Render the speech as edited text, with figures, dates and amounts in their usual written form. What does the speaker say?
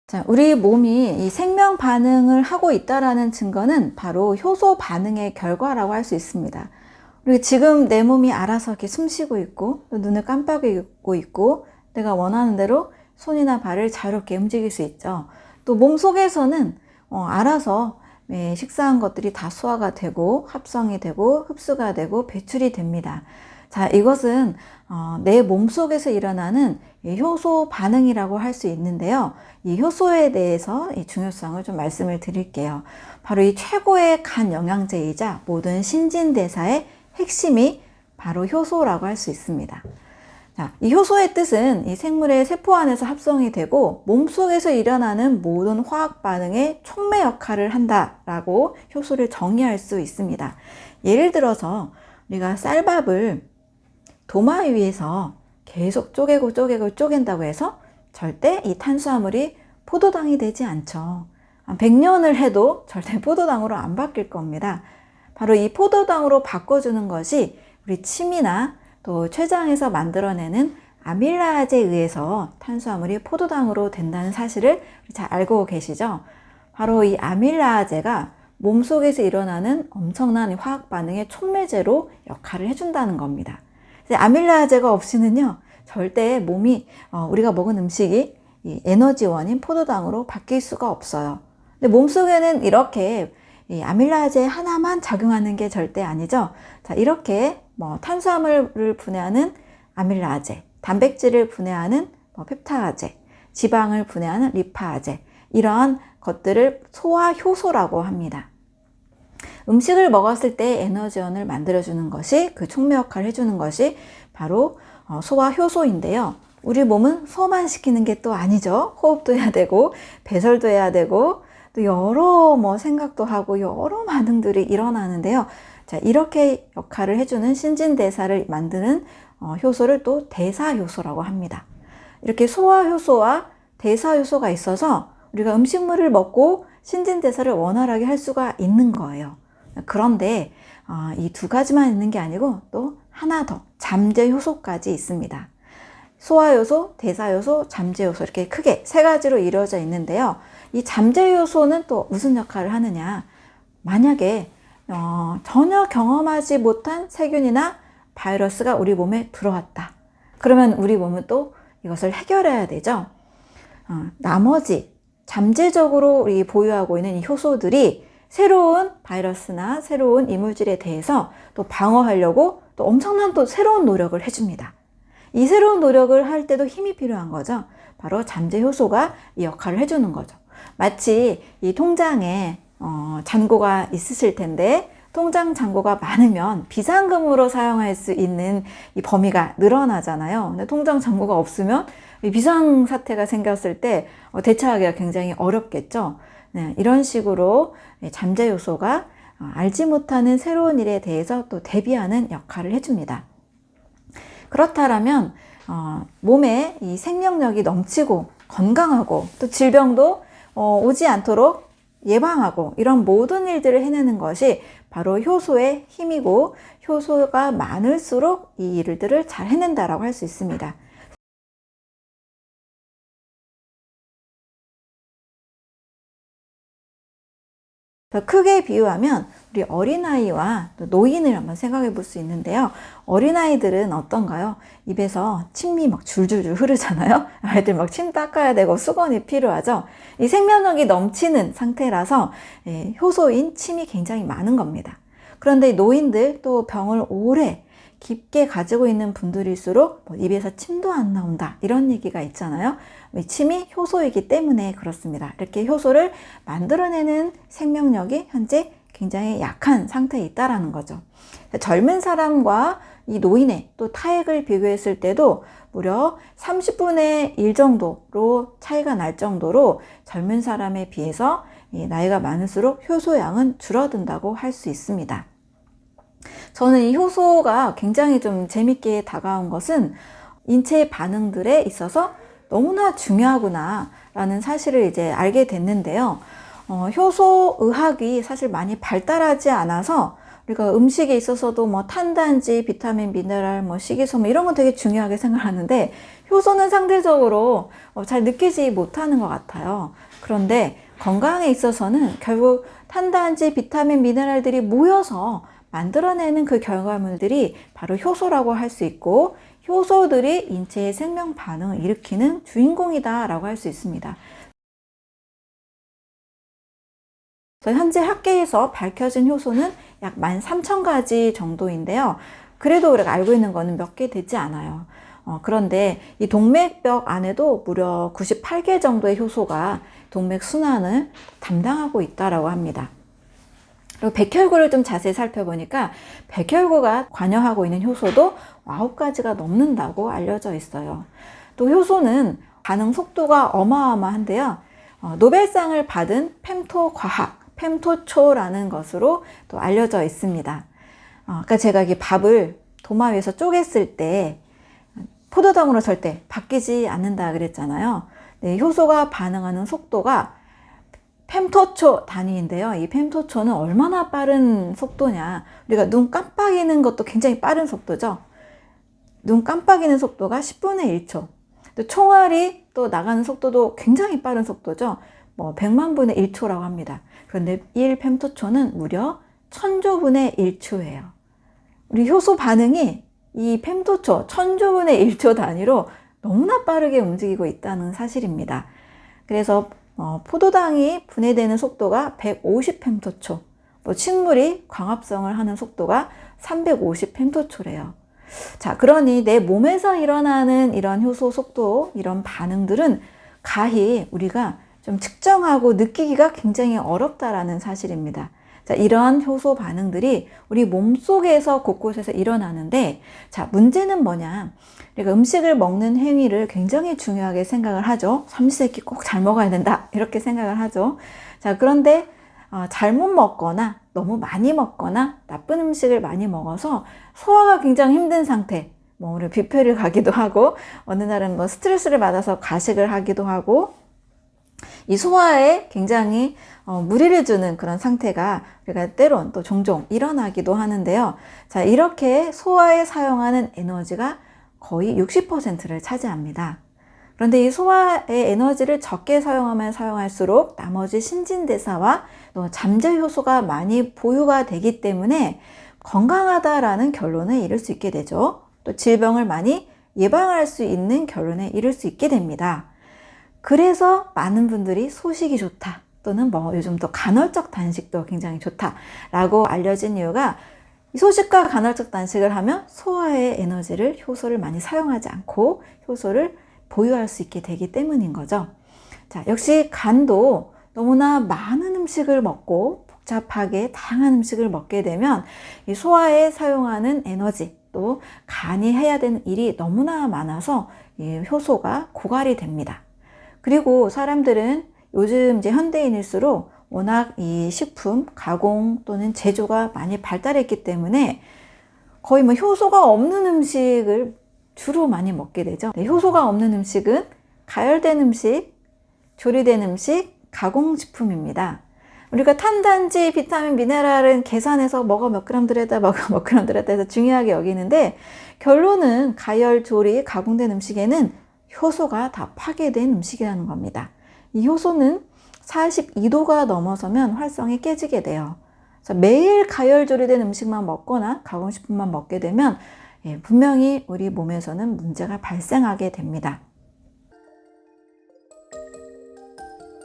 자, 우리 몸이 이 생명 반응을 하고 있다라는 증거는 바로 효소 반응의 결과라고 할 수 있습니다. 그리고 지금 내 몸이 알아서 이렇게 숨 쉬고 있고, 또 눈을 깜빡이고 있고, 내가 원하는 대로 손이나 발을 자유롭게 움직일 수 있죠. 또 몸 속에서는 알아서 식사한 것들이 다 소화가 되고, 합성이 되고, 흡수가 되고, 배출이 됩니다. 자, 이것은 내 몸속에서 일어나는 효소 반응이라고 할 수 있는데요. 이 효소에 대해서 이 중요성을 좀 말씀을 드릴게요. 바로 이 최고의 간 영양제이자 모든 신진대사의 핵심이 바로 효소라고 할 수 있습니다. 자, 이 효소의 뜻은 이 생물의 세포 안에서 합성이 되고 몸속에서 일어나는 모든 화학 반응의 촉매 역할을 한다라고 효소를 정의할 수 있습니다. 예를 들어서 우리가 쌀밥을 도마 위에서 계속 쪼갠다고 해서 절대 이 탄수화물이 포도당이 되지 않죠. 100년을 해도 절대 포도당으로 안 바뀔 겁니다. 바로 이 포도당으로 바꿔주는 것이 우리 침이나 또 췌장에서 만들어내는 아밀라아제에 의해서 탄수화물이 포도당으로 된다는 사실을 잘 알고 계시죠? 바로 이 아밀라아제가 몸속에서 일어나는 엄청난 화학 반응의 촉매제로 역할을 해준다는 겁니다. 아밀라아제가 없이는요, 절대 몸이 우리가 먹은 음식이 이 에너지원인 포도당으로 바뀔 수가 없어요. 근데 몸속에는 이렇게 이 아밀라아제 하나만 작용하는 게 절대 아니죠. 자, 이렇게 탄수화물을 분해하는 아밀라아제, 단백질을 분해하는 펩타아제, 지방을 분해하는 리파아제, 이러한 것들을 소화 효소라고 합니다. 음식을 먹었을 때 에너지원을 만들어주는 것이, 그 촉매 역할을 해주는 것이 바로 소화 효소인데요. 우리 몸은 소화만 시키는 게 또 아니죠. 호흡도 해야 되고 배설도 해야 되고 또 여러 생각도 하고 여러 반응들이 일어나는데요. 자, 이렇게 역할을 해주는 신진대사를 만드는 효소를 또 대사효소라고 합니다. 이렇게 소화효소와 대사효소가 있어서 우리가 음식물을 먹고 신진대사를 원활하게 할 수가 있는 거예요. 그런데 이 두 가지만 있는 게 아니고 또 하나 더, 잠재효소까지 있습니다. 소화효소, 대사효소, 잠재효소, 이렇게 크게 세 가지로 이루어져 있는데요. 이 잠재효소는 또 무슨 역할을 하느냐? 만약에 전혀 경험하지 못한 세균이나 바이러스가 우리 몸에 들어왔다. 그러면 우리 몸은 또 이것을 해결해야 되죠. 나머지 잠재적으로 우리 보유하고 있는 이 효소들이 새로운 바이러스나 새로운 이물질에 대해서 또 방어하려고 또 엄청난 또 새로운 노력을 해줍니다. 이 새로운 노력을 할 때도 힘이 필요한 거죠. 바로 잠재효소가 이 역할을 해주는 거죠. 마치 이 통장에 잔고가 있으실 텐데 통장 잔고가 많으면 비상금으로 사용할 수 있는 이 범위가 늘어나잖아요. 근데 통장 잔고가 없으면 이 비상사태가 생겼을 때 대처하기가 굉장히 어렵겠죠. 네, 이런 식으로 잠재효소가 알지 못하는 새로운 일에 대해서 또 대비하는 역할을 해줍니다. 그렇다면 몸에 이 생명력이 넘치고 건강하고 또 질병도 오지 않도록 예방하고 이런 모든 일들을 해내는 것이 바로 효소의 힘이고, 효소가 많을수록 이 일들을 잘 해낸다라고 할 수 있습니다. 더 크게 비유하면 우리 어린아이와 노인을 한번 생각해 볼 수 있는데요. 어린아이들은 어떤가요? 입에서 침이 막 줄줄줄 흐르잖아요. 아이들 막 침 닦아야 되고 수건이 필요하죠. 이 생명력이 넘치는 상태라서 효소인 침이 굉장히 많은 겁니다. 그런데 노인들, 또 병을 오래 깊게 가지고 있는 분들일수록 입에서 침도 안 나온다, 이런 얘기가 있잖아요. 침이 효소이기 때문에 그렇습니다. 이렇게 효소를 만들어내는 생명력이 현재 굉장히 약한 상태에 있다라는 거죠. 젊은 사람과 이 노인의 또 타액을 비교했을 때도 무려 30분의 1 정도로 차이가 날 정도로 젊은 사람에 비해서 나이가 많을수록 효소량은 줄어든다고 할 수 있습니다. 저는 이 효소가 굉장히 좀 재밌게 다가온 것은 인체의 반응들에 있어서 너무나 중요하구나 라는 사실을 이제 알게 됐는데요. 효소의학이 사실 많이 발달하지 않아서 우리가 음식에 있어서도 뭐 탄단지, 비타민, 미네랄, 뭐 식이섬유 이런 건 되게 중요하게 생각하는데 효소는 상대적으로 잘 느끼지 못하는 것 같아요. 그런데 건강에 있어서는 결국 탄단지, 비타민, 미네랄들이 모여서 만들어내는 그 결과물들이 바로 효소라고 할 수 있고, 효소들이 인체의 생명 반응을 일으키는 주인공이다라고 할 수 있습니다. 현재 학계에서 밝혀진 효소는 약 13,000가지 정도인데요. 그래도 우리가 알고 있는 거는 몇 개 되지 않아요. 그런데 이 동맥벽 안에도 무려 98개 정도의 효소가 동맥 순환을 담당하고 있다라고 합니다. 그리고 백혈구를 좀 자세히 살펴보니까 백혈구가 관여하고 있는 효소도 9가지가 넘는다고 알려져 있어요. 또 효소는 반응 속도가 어마어마한데요. 노벨상을 받은 펜토 과학, 펜토초라는 것으로 또 알려져 있습니다. 아까 제가 이게 밥을 도마 위에서 쪼갰을 때 포도당으로 절대 바뀌지 않는다 그랬잖아요. 네, 효소가 반응하는 속도가 펜토초 단위인데요. 이 펜토초는 얼마나 빠른 속도냐. 우리가 눈 깜빡이는 것도 굉장히 빠른 속도죠. 눈 깜빡이는 속도가 10분의 1초. 또 총알이 또 나가는 속도도 굉장히 빠른 속도죠. 뭐 100만 분의 1초라고 합니다. 그런데 1펜토초는 무려 1000조분의 1초예요. 우리 효소 반응이 이 펜토초 1000조분의 1초 단위로 너무나 빠르게 움직이고 있다는 사실입니다. 그래서 포도당이 분해되는 속도가 150펜토초, 식물이 광합성을 하는 속도가 350펜토초래요. 자, 그러니 내 몸에서 일어나는 이런 효소 속도, 이런 반응들은 가히 우리가 좀 측정하고 느끼기가 굉장히 어렵다라는 사실입니다. 자, 이러한 효소 반응들이 우리 몸속에서 곳곳에서 일어나는데, 자, 문제는 뭐냐? 우리가 음식을 먹는 행위를 굉장히 중요하게 생각을 하죠. 삼시세끼 꼭 잘 먹어야 된다, 이렇게 생각을 하죠. 자, 그런데 잘못 먹거나 너무 많이 먹거나 나쁜 음식을 많이 먹어서 소화가 굉장히 힘든 상태, 우리 뷔페를 가기도 하고, 어느 날은 뭐 스트레스를 받아서 가식을 하기도 하고, 이 소화에 굉장히 무리를 주는 그런 상태가 우리가 때론 또 종종 일어나기도 하는데요. 자, 이렇게 소화에 사용하는 에너지가 거의 60%를 차지합니다. 그런데 이 소화의 에너지를 적게 사용하면 사용할수록 나머지 신진대사와 또 잠재 효소가 많이 보유가 되기 때문에 건강하다라는 결론에 이를 수 있게 되죠. 또 질병을 많이 예방할 수 있는 결론에 이를 수 있게 됩니다. 그래서 많은 분들이 소식이 좋다, 또는 요즘 또 간헐적 단식도 굉장히 좋다라고 알려진 이유가, 이 소식과 간헐적 단식을 하면 소화의 에너지를, 효소를 많이 사용하지 않고 효소를 보유할 수 있게 되기 때문인 거죠. 자, 역시 간도 너무나 많은 음식을 먹고 복잡하게 다양한 음식을 먹게 되면 이 소화에 사용하는 에너지, 또 간이 해야 되는 일이 너무나 많아서 이 효소가 고갈이 됩니다. 그리고 사람들은 요즘 이제 현대인일수록 워낙 이 식품, 가공 또는 제조가 많이 발달했기 때문에 거의 효소가 없는 음식을 주로 많이 먹게 되죠. 네, 효소가 없는 음식은 가열된 음식, 조리된 음식, 가공식품입니다. 우리가 탄단지, 비타민, 미네랄은 계산해서 뭐가 몇 그램 들었다, 뭐가 몇 그램 들었다 해서 중요하게 여기는데, 결론은 가열, 조리, 가공된 음식에는 효소가 다 파괴된 음식이라는 겁니다. 이 효소는 42도가 넘어서면 활성이 깨지게 돼요. 그래서 매일 가열 조리된 음식만 먹거나 가공식품만 먹게 되면 분명히 우리 몸에서는 문제가 발생하게 됩니다.